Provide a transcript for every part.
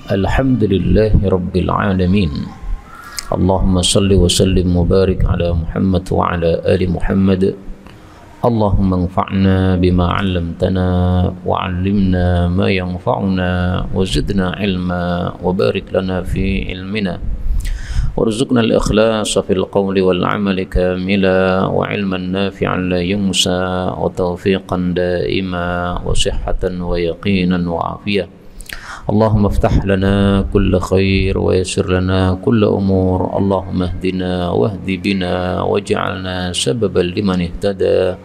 Alhamdulillahi Rabbil Alamin. Allahumma salli wa sallim wa barik ala Muhammad wa ala ali Muhammad. Allahumma anfa'na bima 'allamtana wa 'allimna ma yanfa'una wa zidna ilma wa barik lana fi ilmina warzuqna al-ikhlasa fil qawli wal 'amali kamila wa 'ilman nafi'an la yunsa wa tawfiqan daima wa sihhatan wa yaqinan wa afiyah. Allahumma aftah lana kulla khair wa yassir lana kulla umur. Allahumma hdina wahdi bina waj'alna sababan liman ihtada.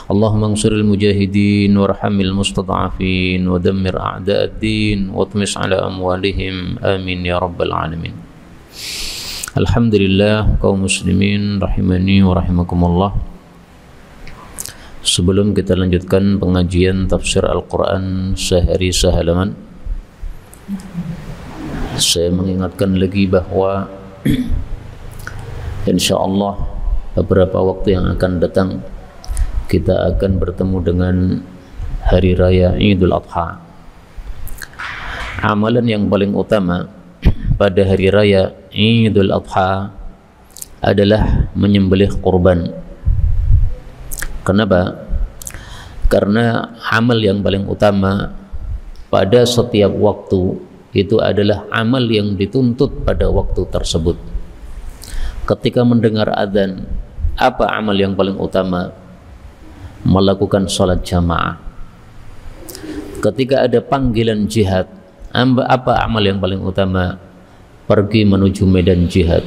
Allahumma ansiril mujahidin warhamil mustad'afin wa dammir a'da'ad-din wa tmis ala amwalihim. Amin ya rabbal alamin. Alhamdulillah kaum muslimin rahimani wa rahimakumullah. Sebelum kita lanjutkan pengajian tafsir Al-Quran sehari sehalaman, saya mengingatkan lagi bahwa insyaallah beberapa waktu yang akan datang kita akan bertemu dengan hari raya Idul Adha. Amalan yang paling utama pada hari raya Idul Adha adalah menyembelih kurban. Kenapa? Karena amal yang paling utama pada setiap waktu itu adalah amal yang dituntut pada waktu tersebut. Ketika mendengar azan, apa amal yang paling utama? Melakukan salat jamaah. Ketika ada panggilan jihad, apa amal yang paling utama? Pergi menuju medan jihad.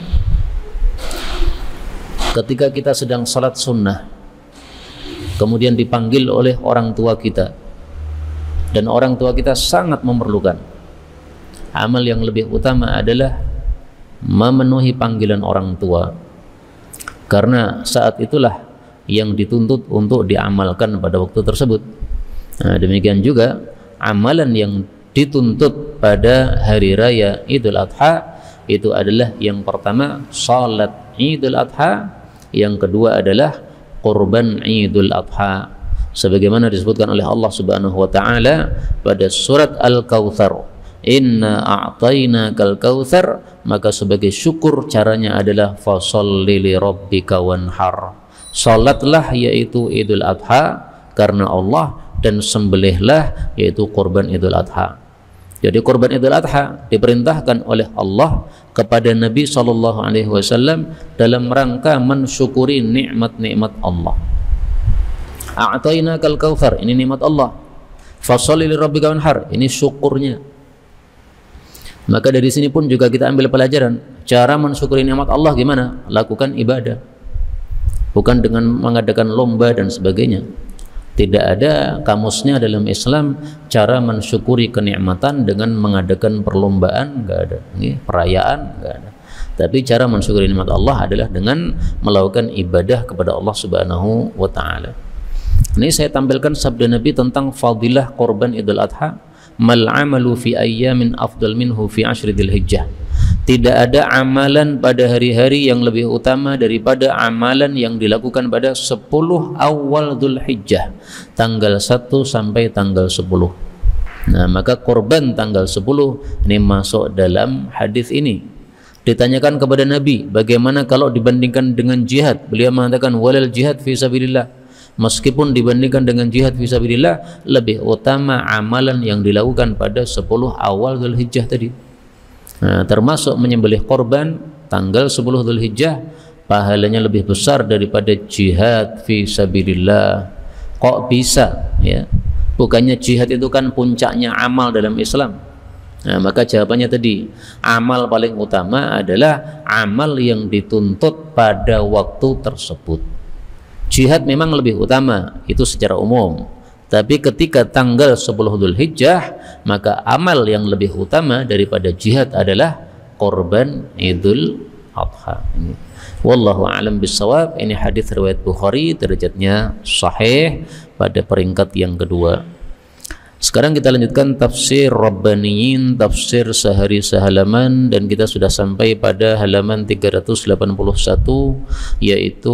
Ketika kita sedang salat sunnah, kemudian dipanggil oleh orang tua kita, dan orang tua kita sangat memerlukan, amal yang lebih utama adalah memenuhi panggilan orang tua, karena saat itulah yang dituntut untuk diamalkan pada waktu tersebut. Nah, demikian juga amalan yang dituntut pada hari raya Idul Adha itu adalah yang pertama salat Idul Adha, yang kedua adalah kurban Idul Adha, sebagaimana disebutkan oleh Allah Subhanahu wa taala pada surat Al-Kautsar, inna a'tainakal kautsar, maka sebagai syukur caranya adalah fasholli li rabbika wanhar, salatlah yaitu Idul Adha karena Allah, dan sembelihlah yaitu kurban Idul Adha. Jadi kurban Idul Adha diperintahkan oleh Allah kepada Nabi SAW dalam rangka mensyukuri nikmat-nikmat Allah. A'tainakal kautsar, ini nikmat Allah. Fasholli li rabbika wanhar, ini syukurnya. Maka dari sini pun juga kita ambil pelajaran cara mensyukuri nikmat Allah gimana? Lakukan ibadah, bukan dengan mengadakan lomba dan sebagainya. Tidak ada kamusnya dalam Islam cara mensyukuri kenikmatan dengan mengadakan perlombaan, enggak ada. Ini perayaan, enggak ada. Tapi cara mensyukuri nikmat Allah adalah dengan melakukan ibadah kepada Allah Subhanahu wa taala. Ini saya tampilkan sabda Nabi tentang fadilah korban Idul Adha. Mal amalu fi ayyamin afdal minhu fi ashri Dzulhijjah. Tidak ada amalan pada hari-hari yang lebih utama daripada amalan yang dilakukan pada 10 awal Dzulhijjah, tanggal 1 sampai tanggal 10. Nah, maka korban tanggal 10 ini masuk dalam hadis ini. Ditanyakan kepada Nabi, bagaimana kalau dibandingkan dengan jihad? Beliau mengatakan walal jihad fi sabilillah. Meskipun dibandingkan dengan jihad fisabilillah, lebih utama amalan yang dilakukan pada 10 awal Dzulhijjah tadi. Nah, termasuk menyembelih korban tanggal 10 Dzulhijjah, pahalanya lebih besar daripada jihad fisabilillah. Kok bisa? Ya, bukannya jihad itu kan puncaknya amal dalam Islam. Nah, maka jawabannya tadi, amal paling utama adalah amal yang dituntut pada waktu tersebut. Jihad memang lebih utama, itu secara umum. Tapi ketika tanggal 10 Dzulhijjah, maka amal yang lebih utama daripada jihad adalah korban Idul Adha. Ini. Wallahu a'lam bissawab. Ini hadis riwayat Bukhari, derajatnya sahih pada peringkat yang kedua. Sekarang kita lanjutkan tafsir Rabbaniyin, tafsir sehari sehalaman, dan kita sudah sampai pada halaman 381, yaitu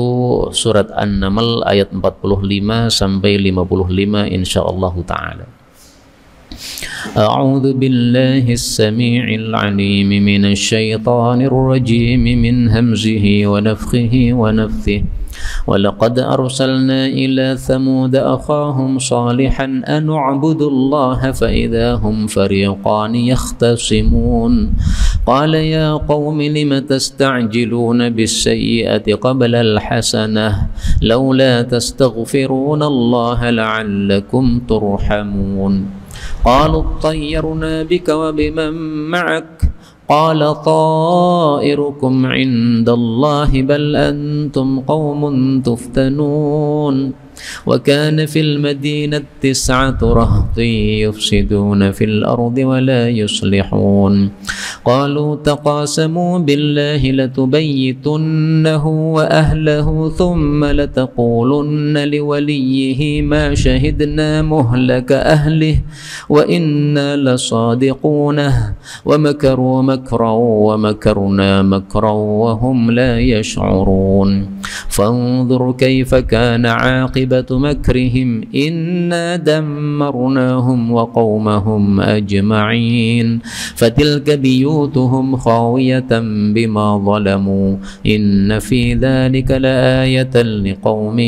surat An-Naml ayat 45 sampai 55 insyaallah taala. أعوذ بالله السميع العليم من الشيطان الرجيم من همزه ونفخه ونفثه ولقد أرسلنا إلى ثمود أخاهم صالحا أن اعبدوا الله فإذا هم فريقان يختصمون قال يا قوم لم تستعجلون بالسيئة قبل الحسنة لولا تستغفرون الله لعلكم ترحمون قالوا اطيرنا بك وبمن معك قال طائركم عند الله بل أنتم قوم تفتنون وكان في المدينة 9 رهط يفسدون في الأرض ولا يصلحون قالوا تقاسموا بالله لتبيتنه وأهله ثم لتقولن لوليه ما شهدنا مهلك أهله وإنا لصادقون ومكروا مكرا ومكرنا مكرا وهم لا يشعرون فانظر كيف كان عاقبة مكرهم إنا دمرناهم وقومهم أجمعين فتلك بيوتهم خاوية بما ظلموا إن في ذلك لآية لقوم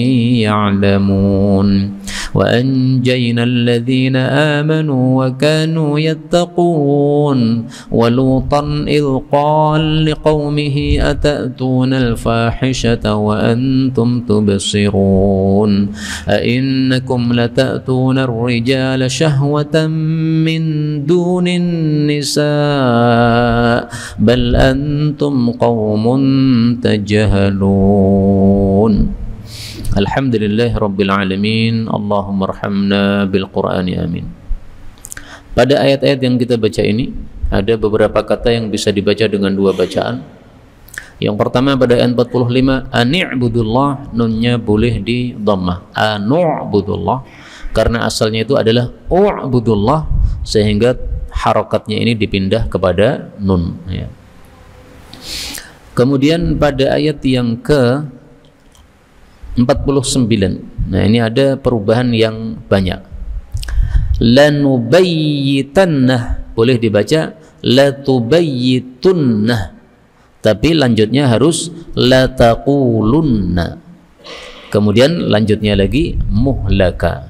يعلمون وأنجينا الذين آمنوا وكانوا يتقون ولوطا إذ قال لقومه أتأتون الفاحشة وأنتم تبصرون أئنكم لتأتون الرجال شهوة من دون النساء بل أنتم قوم تجهلون Alhamdulillah Rabbil Alamin. Allahumma arhamna bil Qur'ani amin. Pada ayat-ayat yang kita baca ini ada beberapa kata yang bisa dibaca dengan dua bacaan. Yang pertama pada ayat 45, ani'budullah, nunnya boleh di dhammah, anu'budullah, karena asalnya itu adalah u'budullah, sehingga harakatnya ini dipindah kepada nun ya. Kemudian pada ayat yang ke 49. Nah, ini ada perubahan yang banyak. Lanubayyitannah boleh dibaca latubayyitunnah, tapi lanjutnya harus lataqulunna. Kemudian lanjutnya lagi muhlaka.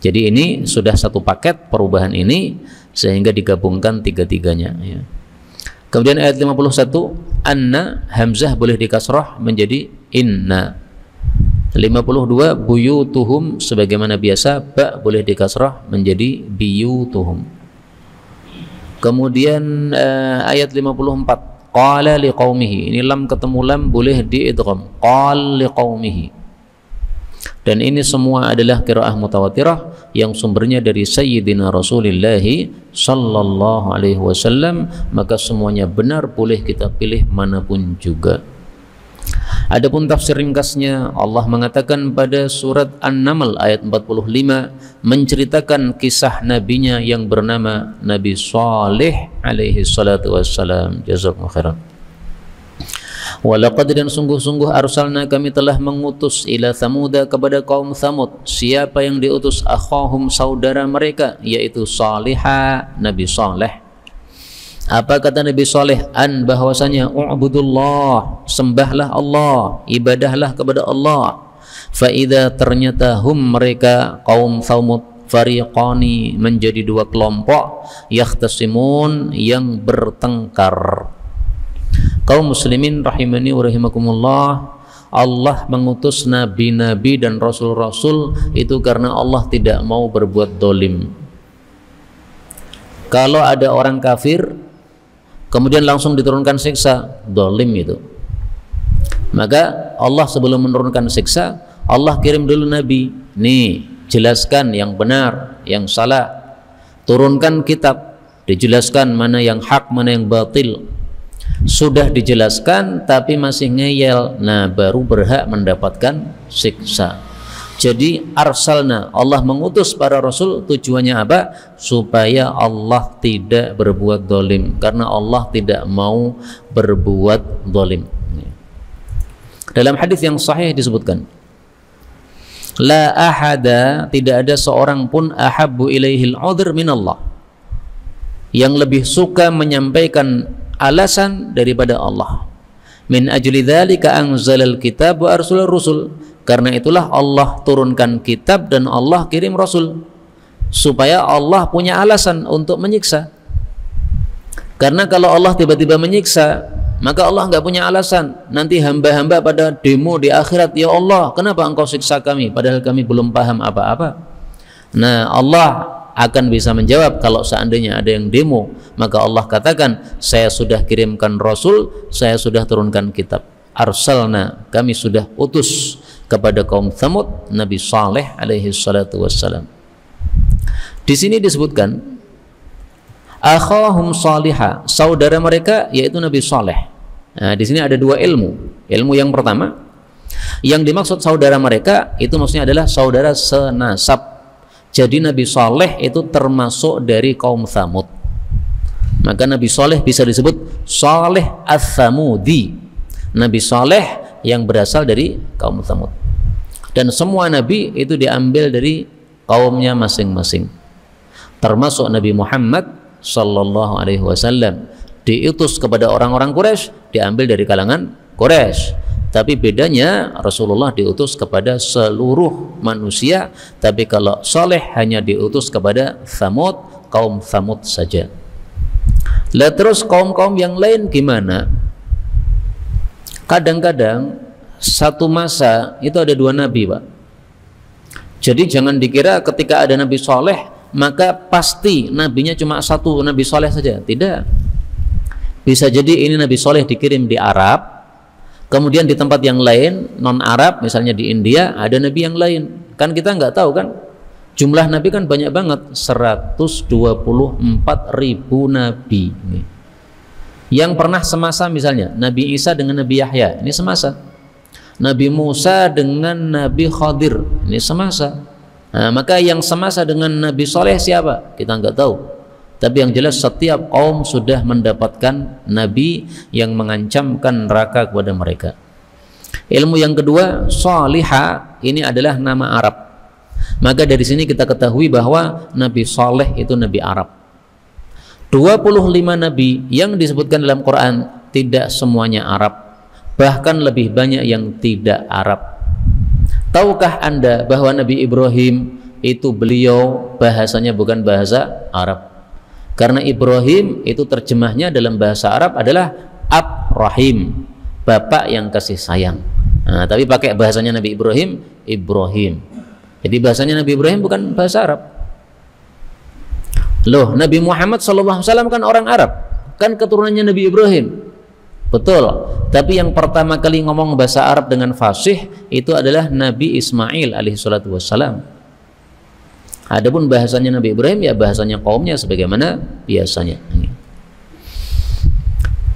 Jadi ini sudah satu paket perubahan ini sehingga digabungkan tiga-tiganya ya. Kemudian ayat 51, anna, hamzah boleh dikasrah menjadi inna. 52, buyutuhum sebagaimana biasa, ba boleh dikasrah menjadi biyutuhum. Kemudian ayat 54, qala liqaumihi, ini lam ketemu lam boleh diidgham, qal liqaumihi. Dan ini semua adalah qiraah mutawatirah yang sumbernya dari Sayyidina Rasulullah sallallahu alaihi wasallam, maka semuanya benar, boleh kita pilih manapun juga. Adapun tafsir ringkasnya, Allah mengatakan pada surat An-Naml ayat 45 menceritakan kisah nabinya yang bernama Nabi Saleh alaihi salatu wassalam. Jazakumullah khairan. Walaqad, dan sungguh-sungguh, arsalna, kami telah mengutus, ila Thamuda, kepada kaum Thamud. Siapa yang diutus? Akhahum, saudara mereka, yaitu Salihah, Nabi Saleh. Apa kata Nabi Saleh? An, bahwasanya u'budullah, sembahlah Allah, ibadahlah kepada Allah. Faida, ternyata hum, mereka kaum Thamud, fariqani, menjadi dua kelompok, yakhtasimun, yang bertengkar. Kaum muslimin rahimani wa rahimakumullah, Allah mengutus nabi-nabi dan rasul-rasul itu karena Allah tidak mau berbuat dolim. Kalau ada orang kafir kemudian langsung diturunkan siksa, dolim itu. Maka Allah sebelum menurunkan siksa, Allah kirim dulu nabi. Nih, jelaskan yang benar, yang salah. Turunkan kitab, dijelaskan mana yang hak, mana yang batil. Sudah dijelaskan tapi masih ngeyel, nah baru berhak mendapatkan siksa. Jadi arsalna, Allah mengutus para rasul, tujuannya apa? Supaya Allah tidak berbuat dolim, karena Allah tidak mau berbuat dolim. Dalam hadis yang sahih disebutkan, La ahada, tidak ada seorang pun ahabbu ilaihil udhr minallah, yang lebih suka menyampaikan alasan daripada Allah. Min ajli dzalika anzalal kitab wa arsalal rusul, karena itulah Allah turunkan kitab dan Allah kirim rasul, supaya Allah punya alasan untuk menyiksa. Karena kalau Allah tiba-tiba menyiksa, maka Allah nggak punya alasan. Nanti hamba-hamba pada demo di akhirat, ya Allah, kenapa engkau siksa kami padahal kami belum paham apa-apa. Nah, Allah akan bisa menjawab kalau seandainya ada yang demo, maka Allah katakan, saya sudah kirimkan rasul, saya sudah turunkan kitab. Arsalna, kami sudah utus kepada kaum Tsamud Nabi Saleh alaihi salatu wassalam. Di sini disebutkan akhahum salihah, saudara mereka yaitu Nabi Saleh. Nah, di sini ada dua ilmu. Ilmu yang pertama, yang dimaksud saudara mereka itu maksudnya adalah saudara senasab. Jadi Nabi Saleh itu termasuk dari kaum Tsamud. Maka Nabi Saleh bisa disebut Saleh Ats-Tsamudi, Nabi Saleh yang berasal dari kaum Tsamud. Dan semua nabi itu diambil dari kaumnya masing-masing, termasuk Nabi Muhammad sallallahu alaihi wasallam diutus kepada orang-orang Quraisy, diambil dari kalangan Quraisy. Tapi bedanya Rasulullah diutus kepada seluruh manusia, tapi kalau Saleh hanya diutus kepada Tsamud, kaum Tsamud saja. Lah terus kaum-kaum yang lain gimana? Kadang-kadang satu masa itu ada dua nabi, Pak. Jadi jangan dikira ketika ada Nabi Saleh maka pasti nabinya cuma satu, Nabi Saleh saja. Tidak. Bisa jadi ini Nabi Saleh dikirim di Arab, kemudian di tempat yang lain non Arab, misalnya di India ada nabi yang lain. Kan kita nggak tahu kan, jumlah nabi kan banyak banget, 124.000 nabi. Yang pernah semasa, misalnya Nabi Isa dengan Nabi Yahya, ini semasa. Nabi Musa dengan Nabi Khadir, ini semasa. Nah, maka yang semasa dengan Nabi Saleh siapa? Kita nggak tahu. Tapi yang jelas setiap kaum sudah mendapatkan nabi yang mengancamkan neraka kepada mereka. Ilmu yang kedua, salihah, ini adalah nama Arab. Maka dari sini kita ketahui bahwa Nabi Saleh itu Nabi Arab. 25 nabi yang disebutkan dalam Quran tidak semuanya Arab, bahkan lebih banyak yang tidak Arab. Tahukah Anda bahwa Nabi Ibrahim itu beliau bahasanya bukan bahasa Arab? Karena Ibrahim itu terjemahnya dalam bahasa Arab adalah Ab-Rahim, bapak yang kasih sayang. Nah, tapi pakai bahasanya Nabi Ibrahim, Ibrahim. Jadi bahasanya Nabi Ibrahim bukan bahasa Arab. Loh, Nabi Muhammad SAW kan orang Arab, kan keturunannya Nabi Ibrahim. Betul. Tapi yang pertama kali ngomong bahasa Arab dengan fasih itu adalah Nabi Ismail alaihissalatu wassalam. Adapun bahasanya Nabi Ibrahim ya bahasanya kaumnya sebagaimana biasanya.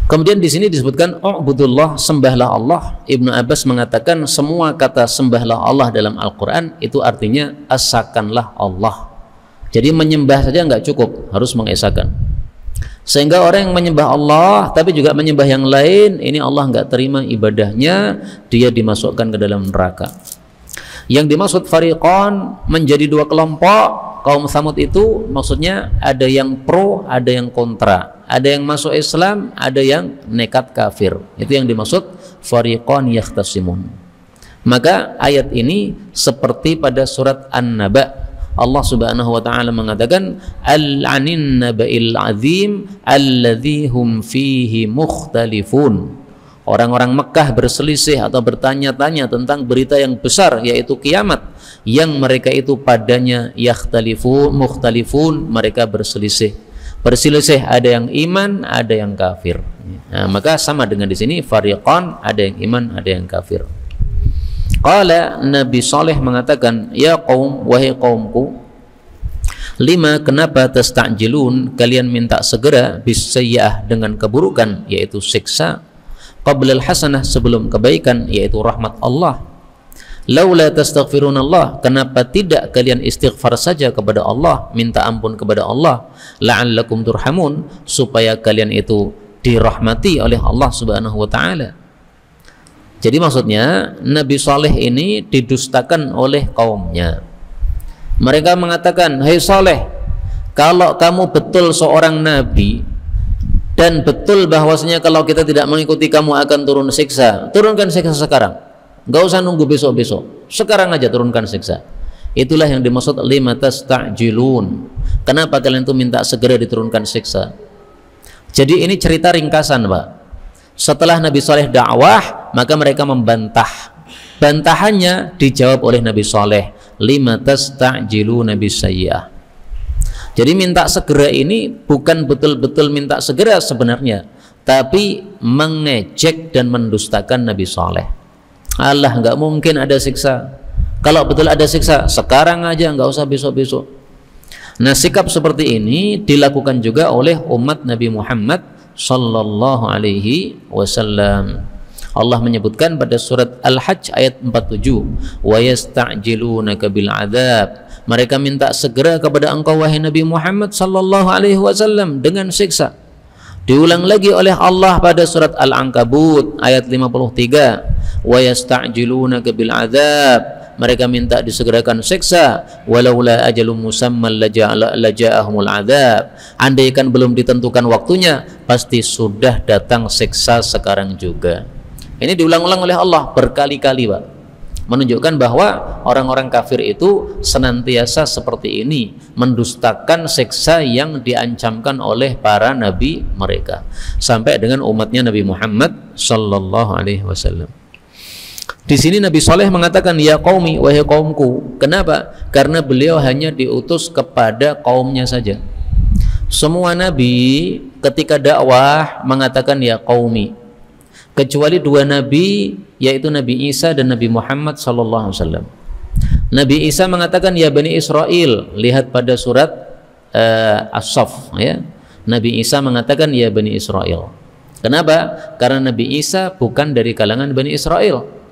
Kemudian di sini disebutkan ubudullah, sembahlah Allah. Ibnu Abbas mengatakan semua kata sembahlah Allah dalam Al-Quran itu artinya asakanlah Allah. Jadi menyembah saja nggak cukup, harus mengesakan. Sehingga orang yang menyembah Allah tapi juga menyembah yang lain, ini Allah nggak terima ibadahnya, dia dimasukkan ke dalam neraka. Yang dimaksud fariqan menjadi dua kelompok. Kaum Tsamud itu maksudnya ada yang pro, ada yang kontra, ada yang masuk Islam, ada yang nekat kafir. Itu yang dimaksud fariqan yakhtasimun. Maka ayat ini seperti pada surat An-Naba, Allah Subhanahu wa taala mengatakan al-anin naba'il azim alladzi hum fihi mukhtalifun. Orang-orang Mekah berselisih atau bertanya-tanya tentang berita yang besar, yaitu kiamat, yang mereka itu padanya yakhtalifun, mukhtalifun, mereka berselisih. Berselisih, ada yang iman, ada yang kafir. Nah, maka sama dengan di sini fariqan, ada yang iman, ada yang kafir. Qala, Nabi Saleh mengatakan, ya qaum, wahai qaumku, lima, kenapa tastajilun, kalian minta segera bisayyah, dengan keburukan, yaitu siksa, qablal hasanah, sebelum kebaikan, yaitu rahmat Allah. Laula tastaghfirunallah, kenapa tidak kalian istighfar saja kepada Allah, minta ampun kepada Allah, la'allakum turhamun, supaya kalian itu dirahmati oleh Allah Subhanahu wa taala. Jadi maksudnya Nabi Saleh ini didustakan oleh kaumnya. Mereka mengatakan, "Hai Saleh, kalau kamu betul seorang nabi dan betul bahwasanya kalau kita tidak mengikuti kamu akan turun siksa, turunkan siksa sekarang. Enggak usah nunggu besok-besok. Sekarang aja turunkan siksa." Itulah yang dimaksud lima tasta'jilun. Kenapa kalian itu minta segera diturunkan siksa? Jadi ini cerita ringkasan, Pak. Setelah Nabi Saleh dakwah, maka mereka membantah. Bantahannya dijawab oleh Nabi Saleh, lima tasta'jiluna bisayyi'ah. Jadi minta segera ini bukan betul-betul minta segera sebenarnya, tapi mengejek dan mendustakan Nabi Saleh. Allah, nggak mungkin ada siksa. Kalau betul ada siksa, sekarang aja, nggak usah besok-besok. Nah, sikap seperti ini dilakukan juga oleh umat Nabi Muhammad sallallahu alaihi wasallam. Allah menyebutkan pada surat Al-Hajj ayat 47, wa yasta'jilunaka bil adzab. Mereka minta segera kepada engkau wahai Nabi Muhammad sallallahu alaihi wasallam dengan siksa. Diulang lagi oleh Allah pada surat Al-Ankabut ayat 53, wa yasta'jilunaka bil adzab. Mereka minta disegerakan siksa, walaula ajalum musamman laja'ahumul adzab. Andaikan belum ditentukan waktunya, pasti sudah datang siksa sekarang juga. Ini diulang-ulang oleh Allah berkali-kali, Pak. Menunjukkan bahwa orang-orang kafir itu senantiasa seperti ini, mendustakan siksa yang diancamkan oleh para nabi mereka, sampai dengan umatnya Nabi Muhammad sallallahu alaihi wasallam. Di sini Nabi Saleh mengatakan, ya qaumi, wahai kaumku. Kenapa? Karena beliau hanya diutus kepada kaumnya saja. Semua nabi ketika dakwah mengatakan ya qaumi, kecuali dua nabi, yaitu Nabi Isa dan Nabi Muhammad sallallahu alaihi wasallam. Nabi Isa mengatakan ya Bani Israel. Lihat pada surat As-Saff, ya. Nabi Isa mengatakan ya Bani Israel. Kenapa? Karena Nabi Isa bukan dari kalangan Bani Israel.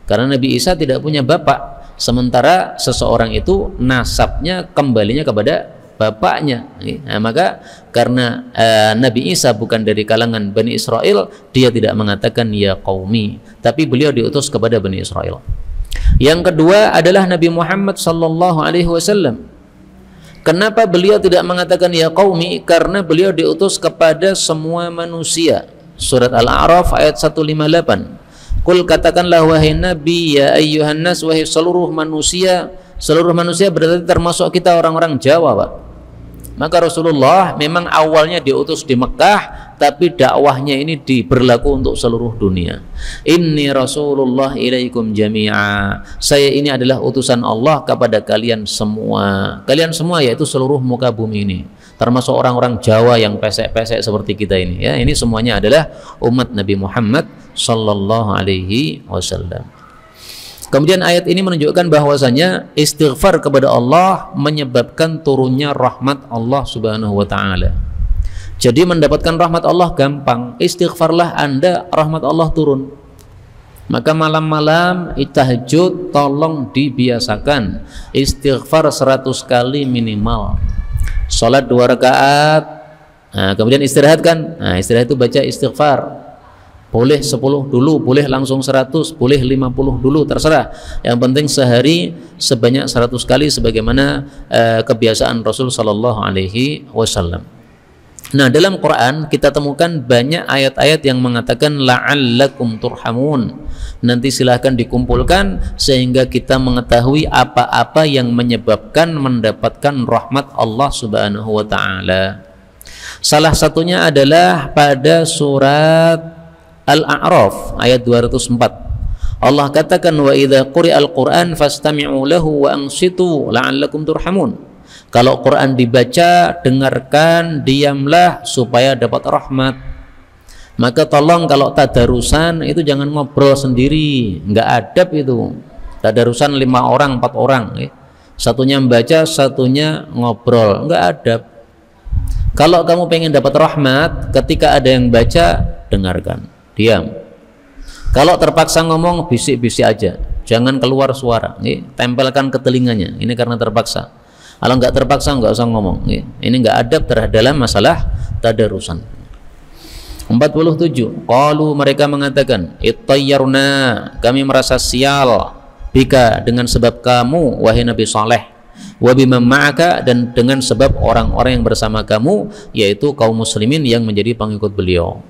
Karena Nabi Isa tidak punya bapak, sementara seseorang itu nasabnya kembalinya kepada bapaknya. Nah, maka karena Nabi Isa bukan dari kalangan Bani Israel, dia tidak mengatakan ya qaumi, tapi beliau diutus kepada Bani Israel. Yang kedua adalah Nabi Muhammad sallallahu alaihi wasallam. Kenapa beliau tidak mengatakan ya qaumi? Karena beliau diutus kepada semua manusia. Surat Al-A'raf ayat 158. Qul, katakanlah wahai Nabi, ya ayyuhan nas, wahai seluruh manusia. Seluruh manusia berarti termasuk kita orang-orang Jawa, Pak. Maka Rasulullah memang awalnya diutus di Mekah, tapi dakwahnya ini berlaku untuk seluruh dunia. Inni Rasulullah ilaikum jami'a. Saya ini adalah utusan Allah kepada kalian semua. Kalian semua yaitu seluruh muka bumi ini, termasuk orang-orang Jawa yang pesek-pesek seperti kita ini, ya. Ini semuanya adalah umat Nabi Muhammad sallallahu alaihi wasallam. Kemudian ayat ini menunjukkan bahwasanya istighfar kepada Allah menyebabkan turunnya rahmat Allah Subhanahu wa taala. Jadi mendapatkan rahmat Allah gampang. Istighfarlah Anda, rahmat Allah turun. Maka malam-malam tahajud tolong dibiasakan. Istighfar 100 kali minimal. Salat 2 rakaat. Nah, kemudian istirahat kan? Nah, istirahat itu baca istighfar. Boleh 10 dulu, boleh langsung 100, boleh 50 dulu, terserah. Yang penting sehari sebanyak 100 kali sebagaimana kebiasaan Rasul sallallahu alaihi wasallam. Nah, dalam Quran kita temukan banyak ayat-ayat yang mengatakan la'allakum turhamun. Nanti silahkan dikumpulkan sehingga kita mengetahui apa-apa yang menyebabkan mendapatkan rahmat Allah Subhanahu wa taala. Salah satunya adalah pada surat Al-A'raf ayat 204. Allah katakan wa idza quri'al Qur'an fastami'u lahu wa ansitu la'allakum turhamun. Kalau Quran dibaca, dengarkan, diamlah supaya dapat rahmat. Maka tolong kalau tadarusan itu jangan ngobrol sendiri, enggak adab itu. Tadarusan 5 orang, 4 orang, ya. Satunya membaca, satunya ngobrol, enggak adab. Kalau kamu pengen dapat rahmat, ketika ada yang baca, dengarkan, diam. Kalau terpaksa ngomong, bisik-bisik aja, jangan keluar suara, ya. Tempelkan ke telinganya, ini karena terpaksa. Kalau nggak terpaksa nggak usah ngomong, ya. Ini nggak adab terhadap dalam masalah tadarusan. 47. Qalu, mereka mengatakan, ittayyarna, kami merasa sial, bika, dengan sebab kamu wahai Nabi Saleh, wa bimman ma'aka, dan dengan sebab orang-orang yang bersama kamu, yaitu kaum muslimin yang menjadi pengikut beliau.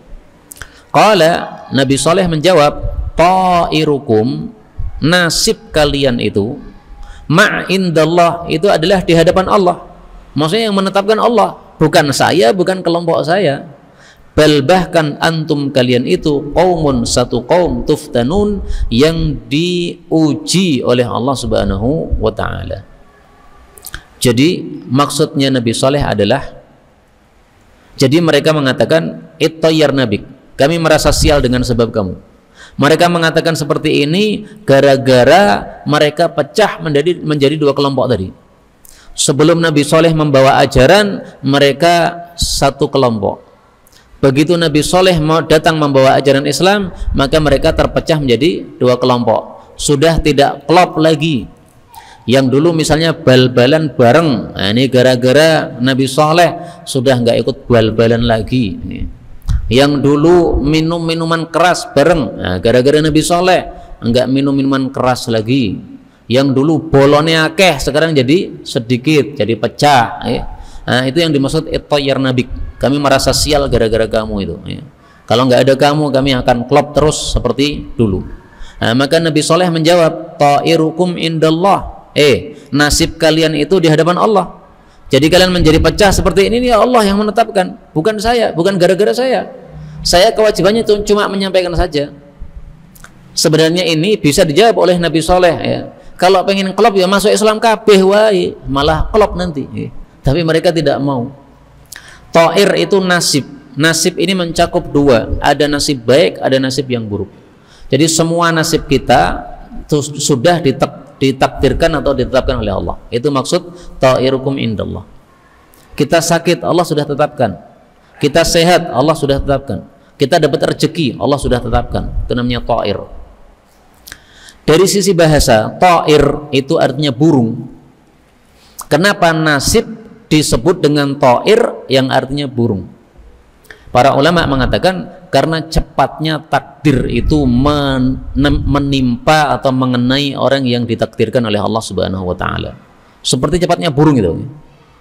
Qala, Nabi Saleh menjawab, ta'irukum, nasib kalian itu, ma'indallah, itu adalah di hadapan Allah. Maksudnya yang menetapkan Allah, bukan saya, bukan kelompok saya. Bal, bahkan antum, kalian itu, qaumun, satu kaum, tuftanun, yang diuji oleh Allah Subhanahu wa ta'ala. Jadi maksudnya Nabi Saleh adalah, jadi mereka mengatakan, ittayyar nabik, kami merasa sial dengan sebab kamu. Mereka mengatakan seperti ini gara-gara mereka pecah menjadi dua kelompok tadi. Sebelum Nabi Saleh membawa ajaran, mereka satu kelompok. Begitu Nabi Saleh mau datang membawa ajaran Islam, maka mereka terpecah menjadi dua kelompok. Sudah tidak klop lagi. Yang dulu misalnya bal-balan bareng, nah ini gara-gara Nabi Saleh sudah nggak ikut bal-balan lagi. Yang dulu minum minuman keras bareng, nah gara-gara Nabi Saleh nggak minum minuman keras lagi. Yang dulu bolonnya akeh, sekarang jadi sedikit, jadi pecah. Nah, itu yang dimaksud ittayyar nabik, kami merasa sial gara-gara kamu itu. Kalau nggak ada kamu, kami akan klop terus seperti dulu. Nah, maka Nabi Saleh menjawab, ta'irukum indallah, nasib kalian itu di hadapan Allah. Jadi kalian menjadi pecah seperti ini, ya Allah yang menetapkan, bukan saya, bukan gara-gara saya. Saya kewajibannya itu cuma menyampaikan saja. Sebenarnya ini bisa dijawab oleh Nabi Saleh, ya. Kalau pengen klop ya masuk Islam kabeh wae, malah klop nanti. Tapi mereka tidak mau. Ta'ir itu nasib. Nasib ini mencakup dua, ada nasib baik, ada nasib yang buruk. Jadi semua nasib kita sudah ditakdirkan atau ditetapkan oleh Allah. Itu maksud ta'irukum indallah. Kita sakit, Allah sudah tetapkan. Kita sehat, Allah sudah tetapkan. Kita dapat rezeki, Allah sudah tetapkan. Itu namanya ta'ir. Dari sisi bahasa, ta'ir itu artinya burung. Kenapa nasib disebut dengan ta'ir yang artinya burung? Para ulama mengatakan karena cepatnya takdir itu menimpa atau mengenai orang yang ditakdirkan oleh Allah Subhanahu wa ta'ala. Seperti cepatnya burung itu.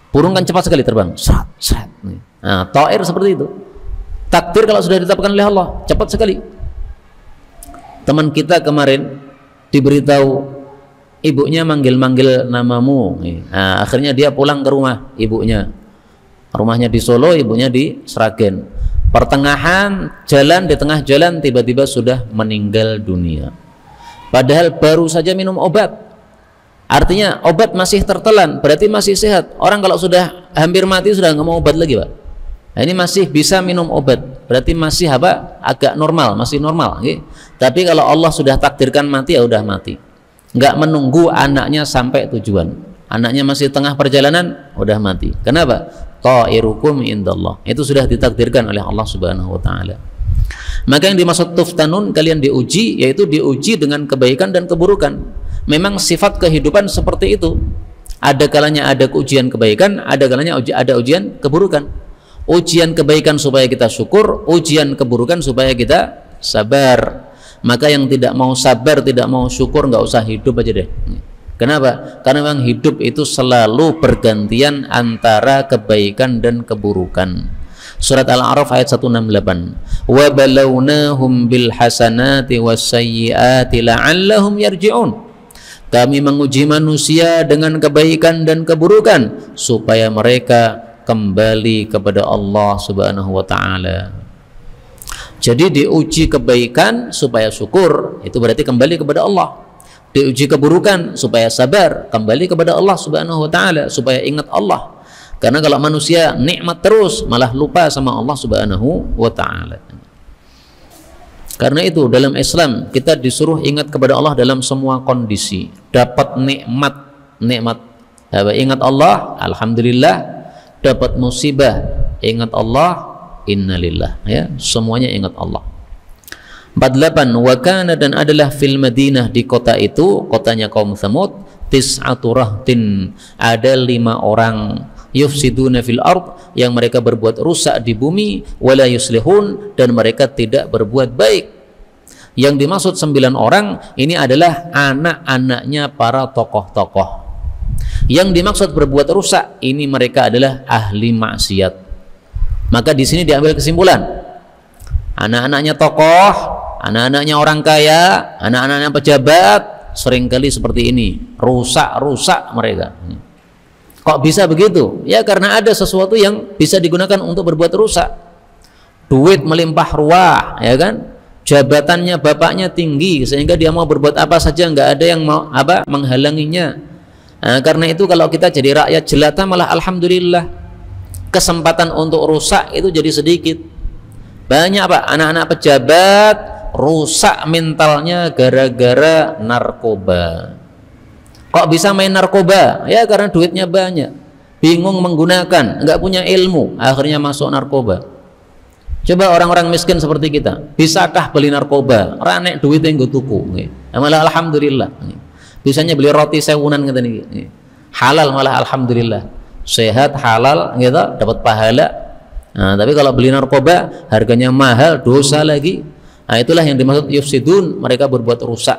Burung kan cepat sekali terbang. Nah, ta'ir seperti itu. Takdir kalau sudah ditetapkan oleh Allah, cepat sekali. Teman kita kemarin diberitahu ibunya manggil-manggil namamu. Nah, akhirnya dia pulang ke rumah ibunya. Rumahnya di Solo, ibunya di Sragen. Pertengahan jalan, di tengah jalan tiba-tiba sudah meninggal dunia. Padahal baru saja minum obat. Artinya obat masih tertelan, berarti masih sehat. Orang kalau sudah hampir mati sudah nggak mau obat lagi, Pak. Nah, ini masih bisa minum obat, berarti masih apa? Agak normal, masih normal. Okay? Tapi kalau Allah sudah takdirkan mati, ya udah mati. Nggak menunggu anaknya sampai tujuan. Anaknya masih tengah perjalanan, udah mati. Kenapa? Ta'irukum indallah. Itu sudah ditakdirkan oleh Allah Subhanahu wa ta'ala. Maka yang dimaksud tuftanun, kalian diuji, yaitu diuji dengan kebaikan dan keburukan. Memang sifat kehidupan seperti itu. Ada kalanya ada ujian kebaikan, ada kalanya ada ujian keburukan. Ujian kebaikan supaya kita syukur, ujian keburukan supaya kita sabar. Maka yang tidak mau sabar, tidak mau syukur, nggak usah hidup aja deh. Kenapa? Karena memang hidup itu selalu bergantian antara kebaikan dan keburukan. Surat Al-A'raf ayat 168. Wa balawnahum bil hasanati was sayyiati la'allahum yarji'un. Kami menguji manusia dengan kebaikan dan keburukan supaya mereka kembali kepada Allah Subhanahu wa ta'ala. Jadi diuji kebaikan supaya syukur, itu berarti kembali kepada Allah. Diuji keburukan supaya sabar, kembali kepada Allah Subhanahu wa ta'ala, supaya ingat Allah. Karena kalau manusia nikmat terus, malah lupa sama Allah Subhanahu wa ta'ala. Karena itu dalam Islam kita disuruh ingat kepada Allah dalam semua kondisi. Dapat nikmat, ingat Allah, alhamdulillah. Dapat musibah, ingat Allah, innalillah, ya, semuanya ingat Allah. 48. Wa kana, dan adalah fil Madinah, di kota itu, kotanya kaum Tsamud, tis'atu rahtin, ada 5 orang, yufsiduna fil ard, yang mereka berbuat rusak di bumi, wala yuslihun, dan mereka tidak berbuat baik. Yang dimaksud 9 orang ini adalah anak-anaknya para tokoh-tokoh. Yang dimaksud berbuat rusak ini mereka adalah ahli maksiat. Maka di sini diambil kesimpulan, anak-anaknya tokoh, anak-anaknya orang kaya, anak-anaknya pejabat seringkali seperti ini, rusak-rusak mereka. Kok bisa begitu? Ya karena ada sesuatu yang bisa digunakan untuk berbuat rusak. Duit melimpah ruah, ya kan? Jabatannya bapaknya tinggi sehingga dia mau berbuat apa saja nggak ada yang mau menghalanginya. Nah, karena itu kalau kita jadi rakyat jelata malah alhamdulillah, kesempatan untuk rusak itu jadi sedikit. Banyak anak-anak pejabat rusak mentalnya gara-gara narkoba. Kok bisa main narkoba? Ya karena duitnya banyak, bingung menggunakan, nggak punya ilmu, akhirnya masuk narkoba. Coba orang-orang miskin seperti kita, bisakah beli narkoba? Ranek duit yang gue tuku, malah alhamdulillah. Bisanya beli roti sewunan gitu nih, halal malah alhamdulillah, sehat halal gitu, dapat pahala. Nah, tapi kalau beli narkoba harganya mahal, dosa lagi. Nah, itulah yang dimaksud yufsidun, mereka berbuat rusak.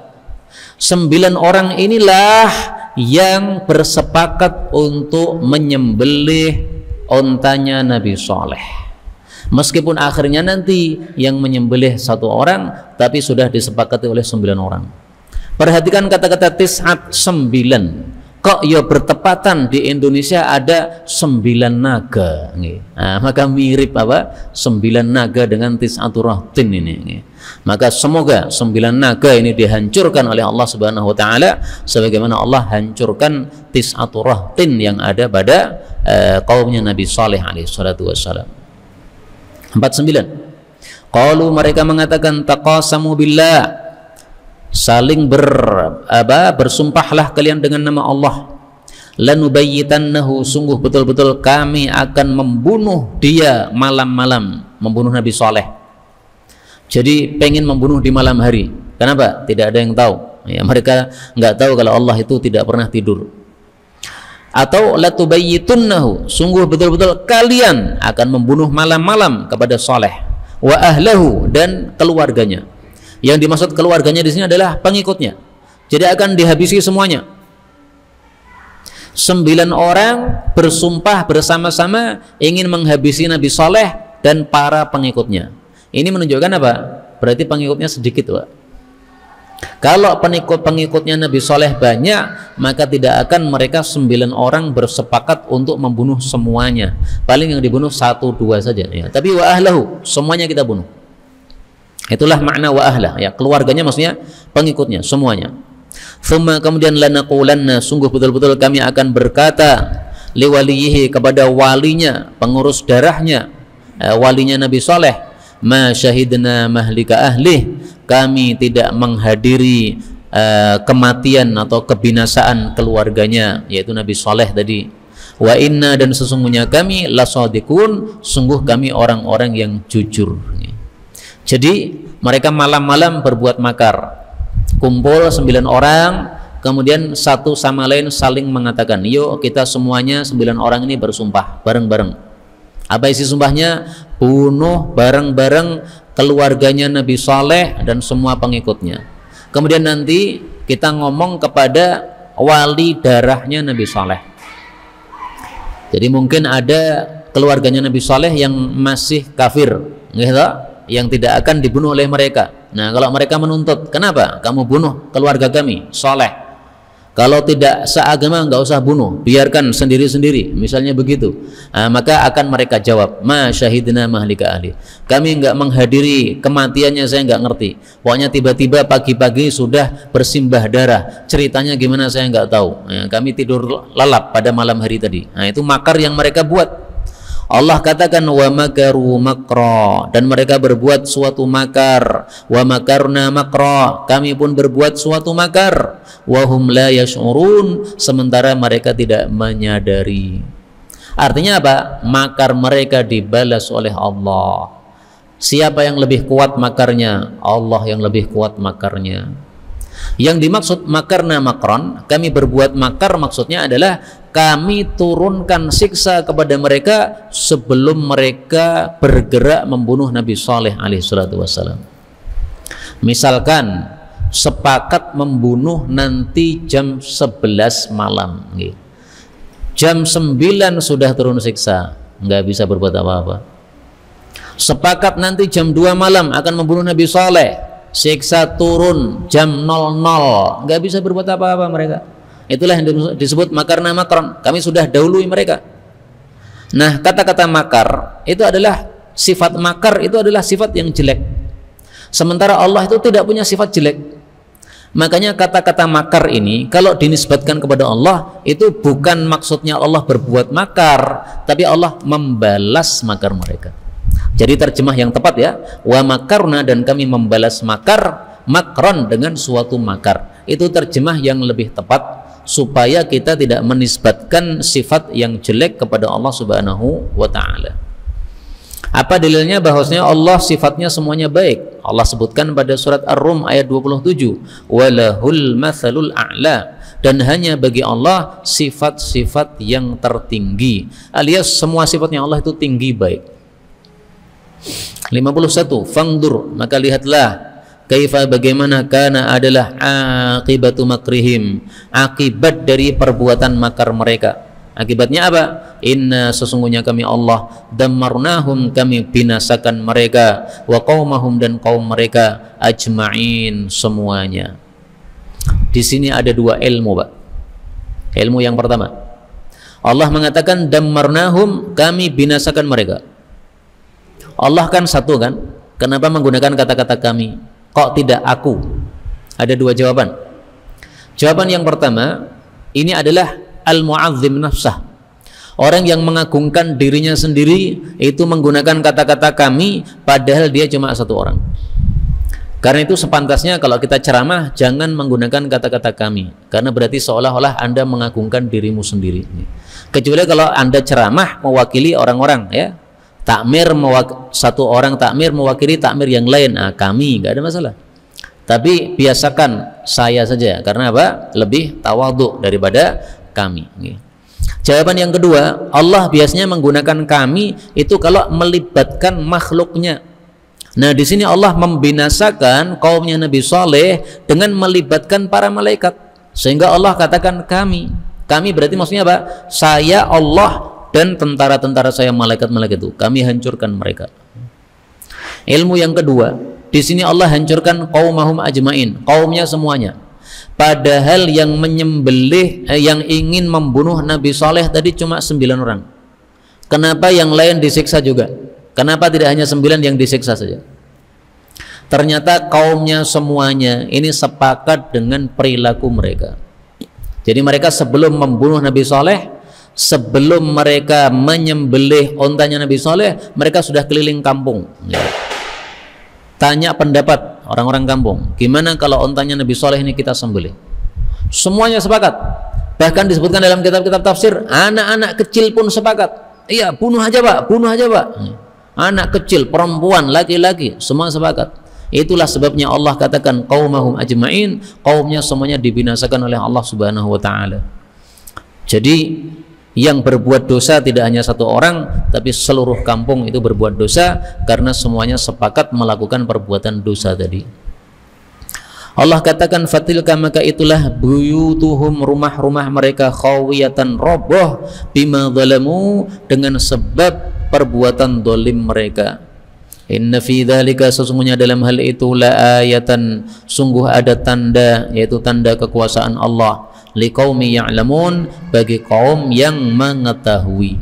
9 orang inilah yang bersepakat untuk menyembelih ontanya Nabi Saleh. Meskipun akhirnya nanti yang menyembelih 1 orang, tapi sudah disepakati oleh 9 orang. Perhatikan kata-kata tis'at, 9. Kok ya bertepatan di Indonesia ada 9 naga. Nah, maka mirip 9 naga dengan tis'atur rahtin ini. Maka semoga 9 naga ini dihancurkan oleh Allah Subhanahu wa taala sebagaimana Allah hancurkan tis'atur rahtin yang ada pada kaumnya Nabi Saleh alaihi salatu wassalam. 49. Qalu, mereka mengatakan, taqasamu billah, saling bersumpahlah kalian dengan nama Allah, lanubayyitannahu, sungguh betul-betul kami akan membunuh dia malam-malam, membunuh Nabi Saleh. Jadi pengen membunuh di malam hari. Kenapa? Tidak ada yang tahu. Ya, mereka nggak tahu kalau Allah itu tidak pernah tidur. Atau latubayyitunnahu, sungguh betul-betul kalian akan membunuh malam-malam kepada Saleh, wa ahlahu, dan keluarganya. Yang dimaksud keluarganya di sini adalah pengikutnya. Jadi akan dihabisi semuanya. 9 orang bersumpah bersama-sama ingin menghabisi Nabi Saleh dan para pengikutnya. Ini menunjukkan apa? Berarti pengikutnya sedikit, Pak. Kalau pengikutnya Nabi Saleh banyak, maka tidak akan mereka 9 orang bersepakat untuk membunuh semuanya. Paling yang dibunuh 1-2 saja ya. Tapi wa ahlahu, semuanya kita bunuh. Itulah makna wa ahlah ya, keluarganya maksudnya pengikutnya semuanya. Thumma, kemudian lanaqulanna, sungguh betul-betul kami akan berkata, liwaliyihi, kepada walinya, pengurus darahnya, walinya Nabi Saleh, ma syahidna mahlika ahlih, kami tidak menghadiri kematian atau kebinasaan keluarganya, yaitu Nabi Saleh tadi. Wa inna, dan sesungguhnya kami lasadiqun, sungguh kami orang-orang yang jujur. Jadi mereka malam-malam berbuat makar, kumpul 9 orang, kemudian satu sama lain saling mengatakan, yuk kita semuanya 9 orang ini bersumpah bareng-bareng. Apa isi sumpahnya? Bunuh bareng-bareng keluarganya Nabi Saleh dan semua pengikutnya. Kemudian nanti kita ngomong kepada wali darahnya Nabi Saleh. Jadi mungkin ada keluarganya Nabi Saleh yang masih kafir, gitu, yang tidak akan dibunuh oleh mereka. Nah, kalau mereka menuntut, kenapa kamu bunuh keluarga kami Saleh? Kalau tidak seagama nggak usah bunuh, biarkan sendiri-sendiri, misalnya begitu. Nah, maka akan mereka jawab, ma syahidna mahlika ahli, kami nggak menghadiri kematiannya, saya nggak ngerti. Pokoknya tiba-tiba pagi-pagi sudah bersimbah darah, ceritanya gimana saya nggak tahu. Nah, kami tidur lelap pada malam hari tadi. Nah, itu makar yang mereka buat. Allah katakan wa makaru makra, dan mereka berbuat suatu makar. Wa makarna makra, kami pun berbuat suatu makar. Wa hum la yash'urun, sementara mereka tidak menyadari. Artinya apa? Makar mereka dibalas oleh Allah. Siapa yang lebih kuat makarnya? Allah yang lebih kuat makarnya. Yang dimaksud makarna makron, kami berbuat makar, maksudnya adalah kami turunkan siksa kepada mereka sebelum mereka bergerak membunuh Nabi Saleh alaihissalatu wassalam. Misalkan sepakat membunuh nanti jam 11 malam, jam 9 sudah turun siksa, nggak bisa berbuat apa-apa. Sepakat nanti jam 2 malam akan membunuh Nabi Saleh, siksa turun jam 00, nggak bisa berbuat apa-apa mereka. Itulah yang disebut makarna makron, kami sudah dahului mereka. Nah, kata-kata makar itu adalah sifat makar, itu adalah sifat yang jelek, sementara Allah itu tidak punya sifat jelek. Makanya kata-kata makar ini kalau dinisbatkan kepada Allah, itu bukan maksudnya Allah berbuat makar, tapi Allah membalas makar mereka. Jadi terjemah yang tepat ya, wa makarna, dan kami membalas makar, makron dengan suatu makar. Itu terjemah yang lebih tepat supaya kita tidak menisbatkan sifat yang jelek kepada Allah Subhanahu wa taala. Apa dalilnya bahwasanya Allah sifatnya semuanya baik? Allah sebutkan pada surat Ar-Rum ayat 27, walahul matsalul a'la, dan hanya bagi Allah sifat-sifat yang tertinggi, alias semua sifatnya Allah itu tinggi baik. 51, fangdur, maka lihatlah kaifa, bagaimana, kana adalah akibatu makrihim, akibat dari perbuatan makar mereka. Akibatnya apa? Inna, sesungguhnya kami Allah, dammarnahum, kami binasakan mereka, wa qaumahum, dan kaum mereka, ajma'in, semuanya. Di sini ada dua ilmu, Pak. Ilmu yang pertama, Allah mengatakan dammarnahum, kami binasakan mereka. Allah kan satu kan? Kenapa menggunakan kata-kata kami? Kok tidak aku? Ada dua jawaban. Jawaban yang pertama, ini adalah al-mu'azzim nafsah. Orang yang mengagungkan dirinya sendiri itu menggunakan kata-kata kami, padahal dia cuma satu orang. Karena itu sepantasnya kalau kita ceramah jangan menggunakan kata-kata kami, karena berarti seolah-olah Anda mengagungkan dirimu sendiri. Kecuali kalau Anda ceramah mewakili orang-orang, ya, takmir satu orang takmir mewakili takmir yang lain, kami, nggak ada masalah. Tapi biasakan saya saja, karena apa? Lebih tawadhu daripada kami. Jawaban yang kedua, Allah biasanya menggunakan kami itu kalau melibatkan makhluknya. Nah, di sini Allah membinasakan kaumnya Nabi Saleh dengan melibatkan para malaikat, sehingga Allah katakan kami. Kami berarti maksudnya apa? Saya, Allah, dan tentara-tentara saya, malaikat-malaikat itu, kami hancurkan mereka. Ilmu yang kedua, di sini Allah hancurkan qaumahum ajmain, kaumnya semuanya. Padahal yang menyembelih, yang ingin membunuh Nabi Saleh tadi cuma 9 orang. Kenapa yang lain disiksa juga? Kenapa tidak hanya 9 yang disiksa saja? Ternyata kaumnya semuanya ini sepakat dengan perilaku mereka. Jadi mereka sebelum membunuh Nabi Saleh, sebelum mereka menyembelih ontanya Nabi Saleh, mereka sudah keliling kampung. Tanya pendapat orang-orang kampung, gimana kalau ontanya Nabi Saleh ini kita sembelih? Semuanya sepakat. Bahkan disebutkan dalam kitab-kitab tafsir, anak-anak kecil pun sepakat. Iya, bunuh aja Pak, bunuh aja Pak. Anak kecil, perempuan, laki-laki, semua sepakat. Itulah sebabnya Allah katakan qaumahum ajma'in, kaumnya semuanya dibinasakan oleh Allah Subhanahu wa taala. Jadi yang berbuat dosa tidak hanya satu orang, tapi seluruh kampung itu berbuat dosa, karena semuanya sepakat melakukan perbuatan dosa tadi. Allah katakan fatilka, maka itulah buyutuhum, rumah-rumah mereka, khawiyatan, roboh, bima zalamu, dengan sebab perbuatan dolim mereka. Inna fi dzalika, sesungguhnya dalam hal itu, la ayatan, sungguh ada tanda, yaitu tanda kekuasaan Allah, liqaumi ya'lamun, bagi kaum yang mengetahui.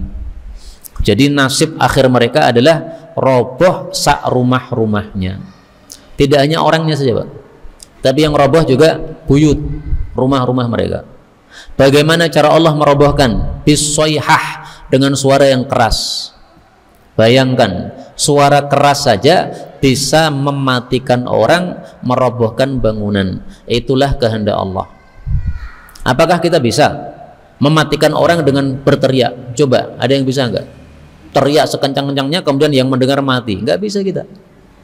Jadi nasib akhir mereka adalah roboh sak rumah-rumahnya. Tidak hanya orangnya saja Pak, tapi yang roboh juga buyut, rumah-rumah mereka. Bagaimana cara Allah merobohkan? Bisoyhah, dengan suara yang keras. Bayangkan, suara keras saja bisa mematikan orang, merobohkan bangunan. Itulah kehendak Allah. Apakah kita bisa mematikan orang dengan berteriak? Coba, ada yang bisa enggak? Teriak sekencang-kencangnya kemudian yang mendengar mati? Enggak bisa kita.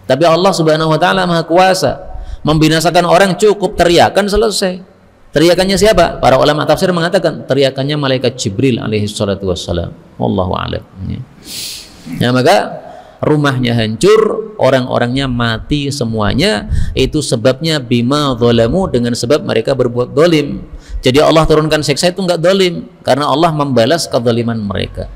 Tapi Allah Subhanahu wa taala Maha Kuasa. Membinasakan orang cukup teriakan selesai. Teriakannya siapa? Para ulama tafsir mengatakan teriakannya malaikat Jibril alaihi salatu wassalam. Wallahu a'lam. Ya, maka rumahnya hancur, orang-orangnya mati semuanya, itu sebabnya bima zalamu, dengan sebab mereka berbuat zalim. Jadi Allah turunkan siksa itu enggak zalim, karena Allah membalas kezaliman mereka.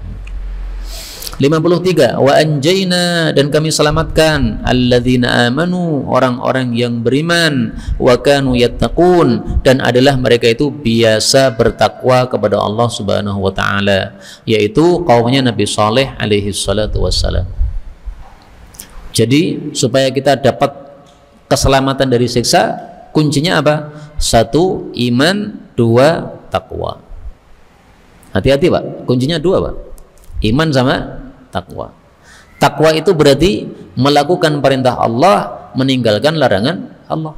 53, wa anjayna, dan kami selamatkan alladzina amanu, orang-orang yang beriman, wa kanu yattaqun, dan adalah mereka itu biasa bertakwa kepada Allah Subhanahu wa taala, yaitu kaumnya Nabi Saleh alaihi salatu wassalam. Jadi supaya kita dapat keselamatan dari siksa, kuncinya apa? 1, iman, 2, takwa. Hati-hati Pak, kuncinya 2 Pak, iman sama takwa. Takwa itu berarti melakukan perintah Allah, meninggalkan larangan Allah.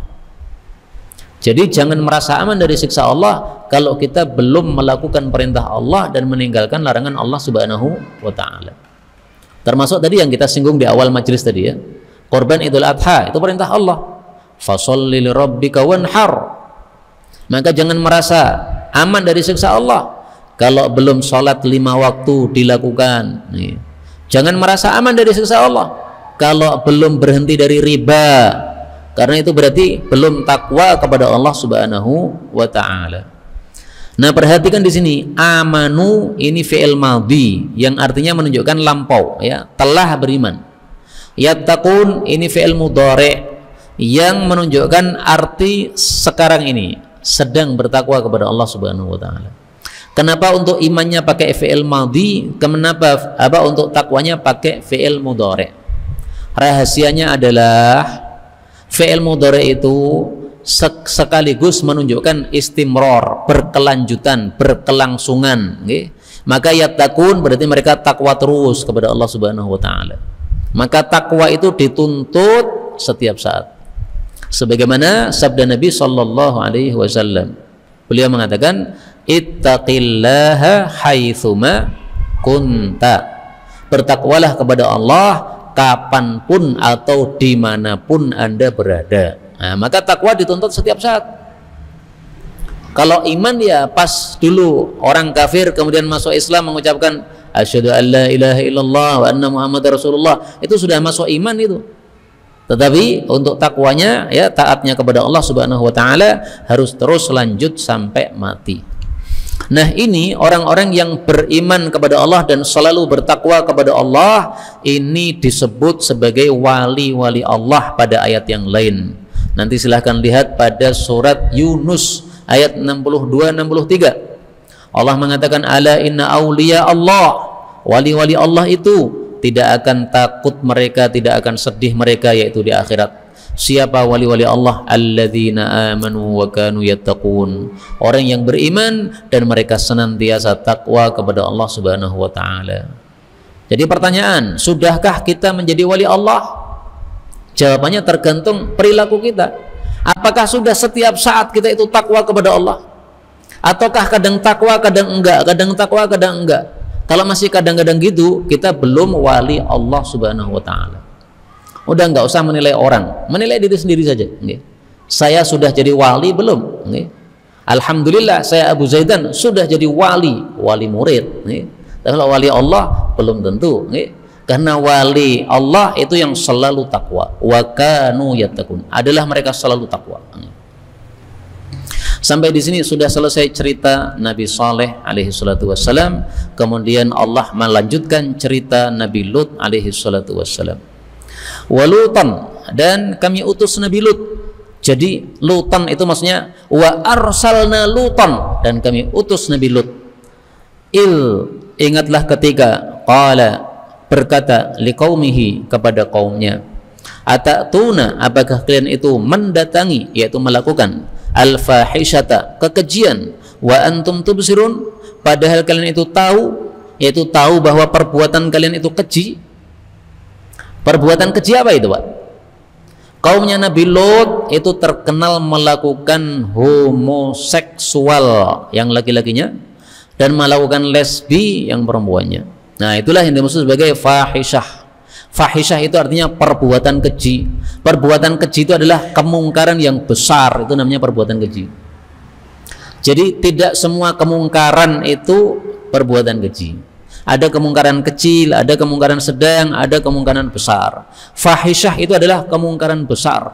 Jadi jangan merasa aman dari siksa Allah kalau kita belum melakukan perintah Allah dan meninggalkan larangan Allah Subhanahu wa taala. Termasuk tadi yang kita singgung di awal majelis tadi ya, korban Idul Adha itu perintah Allah, fasholli lirabbika wanhar. Maka jangan merasa aman dari siksa Allah kalau belum sholat 5 waktu dilakukan. Jangan merasa aman dari siksa Allah kalau belum berhenti dari riba, karena itu berarti belum takwa kepada Allah Subhanahu wa taala. Nah, perhatikan di sini, amanu ini fi'il madhi yang artinya menunjukkan lampau ya, telah beriman. Yattaqun ini fi'il mudhari yang menunjukkan arti sekarang ini, sedang bertakwa kepada Allah Subhanahu wa taala. Kenapa untuk imannya pakai fi'il madhi, kenapa untuk takwanya pakai fi'il mudhari? Rahasianya adalah fi'il mudhari itu sekaligus menunjukkan istimror, berkelanjutan, berkelangsungan. Maka yattaqun berarti mereka takwa terus kepada Allah Subhanahu wa taala. Maka takwa itu dituntut setiap saat. Sebagaimana sabda Nabi sallallahu alaihi wasallam. Beliau mengatakan, ittaqillaha haitsuma kunta. Bertakwalah kepada Allah kapanpun atau dimanapun Anda berada. Nah, maka takwa dituntut setiap saat. Kalau iman ya pas dulu orang kafir kemudian masuk Islam mengucapkan asyhadu an la ilaha illallah wa anna muhammadar rasulullah, itu sudah masuk iman itu. Tetapi untuk takwanya ya, taatnya kepada Allah Subhanahu wa taala harus terus lanjut sampai mati. Nah, ini orang-orang yang beriman kepada Allah dan selalu bertakwa kepada Allah, ini disebut sebagai wali-wali Allah pada ayat yang lain. Nanti silahkan lihat pada surat Yunus ayat 62-63. Allah mengatakan, ala inna awliya Allah, wali-wali Allah itu tidak akan takut mereka, tidak akan sedih mereka, yaitu di akhirat. Siapa wali-wali Allah? Alladzina amanu wa kanu yattaqun, orang yang beriman dan mereka senantiasa takwa kepada Allah Subhanahu wa taala. Jadi pertanyaan, sudahkah kita menjadi wali Allah? Jawabannya tergantung perilaku kita. Apakah sudah setiap saat kita itu takwa kepada Allah? Ataukah kadang takwa, kadang enggak, kadang takwa, kadang enggak? Kalau masih kadang-kadang gitu, kita belum wali Allah Subhanahu wa taala. Udah nggak usah menilai orang, menilai diri sendiri saja. Saya sudah jadi wali belum? Alhamdulillah saya Abu Zaidan sudah jadi wali murid. Kalau wali Allah belum tentu. Karena wali Allah itu yang selalu takwa. Wa kanu yattaqun, adalah mereka selalu takwa. Sampai di sini sudah selesai cerita Nabi Saleh alaihi salatu wassalam. Kemudian Allah melanjutkan cerita Nabi Lut alaihi salatu wassalam. Walutan, dan kami utus Nabi Lut. Jadi Lutan itu maksudnya wa arsalna Lutan, dan kami utus Nabi Lut. Ingatlah ketika qala, berkata liqaumihi, kepada kaumnya, atatuna, apakah kalian itu mendatangi, yaitu melakukan al-fahishata, kekejian, wa antum tubsirun, padahal kalian itu tahu, yaitu tahu bahwa perbuatan kalian itu keji. Perbuatan keji apa itu, Pak? Kaumnya Nabi Lot itu terkenal melakukan homoseksual yang laki-lakinya dan melakukan lesbi yang perempuannya. Nah, itulah yang dimaksud sebagai fahishah. Fahisyah itu artinya perbuatan keji. Perbuatan keji itu adalah kemungkaran yang besar, itu namanya perbuatan keji. Jadi tidak semua kemungkaran itu perbuatan keji. Ada kemungkaran kecil, ada kemungkaran sedang, ada kemungkaran besar. Fahisyah itu adalah kemungkaran besar,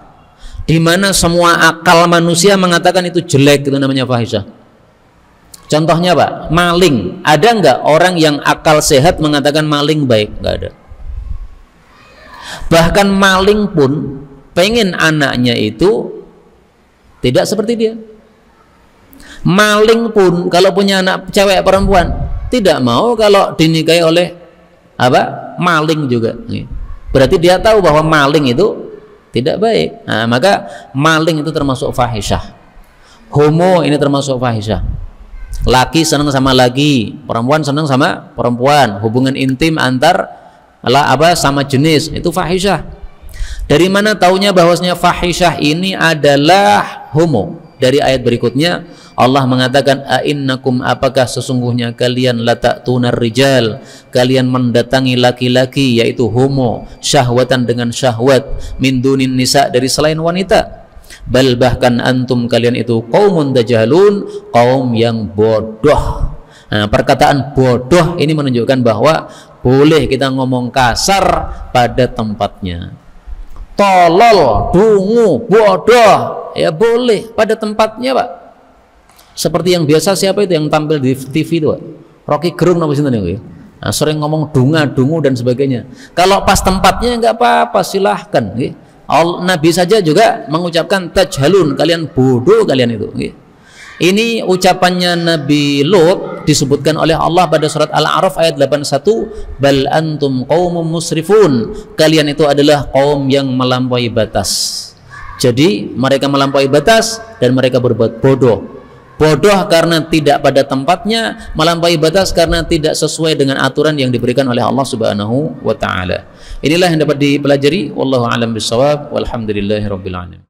di mana semua akal manusia mengatakan itu jelek, itu namanya fahisyah. Contohnya Pak, maling. Ada nggak orang yang akal sehat mengatakan maling baik? Nggak ada. Bahkan maling pun pengen anaknya itu tidak seperti dia. Maling pun kalau punya anak cewek perempuan tidak mau kalau dinikahi oleh apa? Maling juga. Berarti dia tahu bahwa maling itu tidak baik. Nah, maka maling itu termasuk fahisyah. Homo ini termasuk fahisyah. Laki senang sama laki, perempuan senang sama perempuan, hubungan intim antar sama jenis, itu fahisyah. Dari mana taunya bahwasanya fahisyah ini adalah homo? Dari ayat berikutnya Allah mengatakan, a'innakum, apakah sesungguhnya kalian la ta'tunar rijal, kalian mendatangi laki-laki yaitu homo, syahwatan dengan syahwat, min dunin nisa, dari selain wanita. Bal, bahkan antum, kalian itu qaumun tajhalun, kaum yang bodoh. Nah, perkataan bodoh ini menunjukkan bahwa boleh kita ngomong kasar pada tempatnya. Tolol, dungu, bodoh, ya boleh pada tempatnya Pak. Seperti yang biasa siapa itu yang tampil di TV itu Pak? Rocky Gerung apa sih tadi? Nah, sering ngomong dunga, dungu dan sebagainya. Kalau pas tempatnya nggak apa-apa, silahkan. Nabi saja juga mengucapkan tajhalun, kalian bodoh kalian itu. Ini ucapannya Nabi Lut disebutkan oleh Allah pada surat Al-A'raf ayat 81, bal antum qaumum musrifun, kalian itu adalah kaum yang melampaui batas. Jadi mereka melampaui batas dan mereka berbuat bodoh. Bodoh karena tidak pada tempatnya, melampaui batas karena tidak sesuai dengan aturan yang diberikan oleh Allah Subhanahu wa taala. Inilah yang dapat dipelajari, wallahu a'lam bishawab, walhamdulillahirabbil alamin.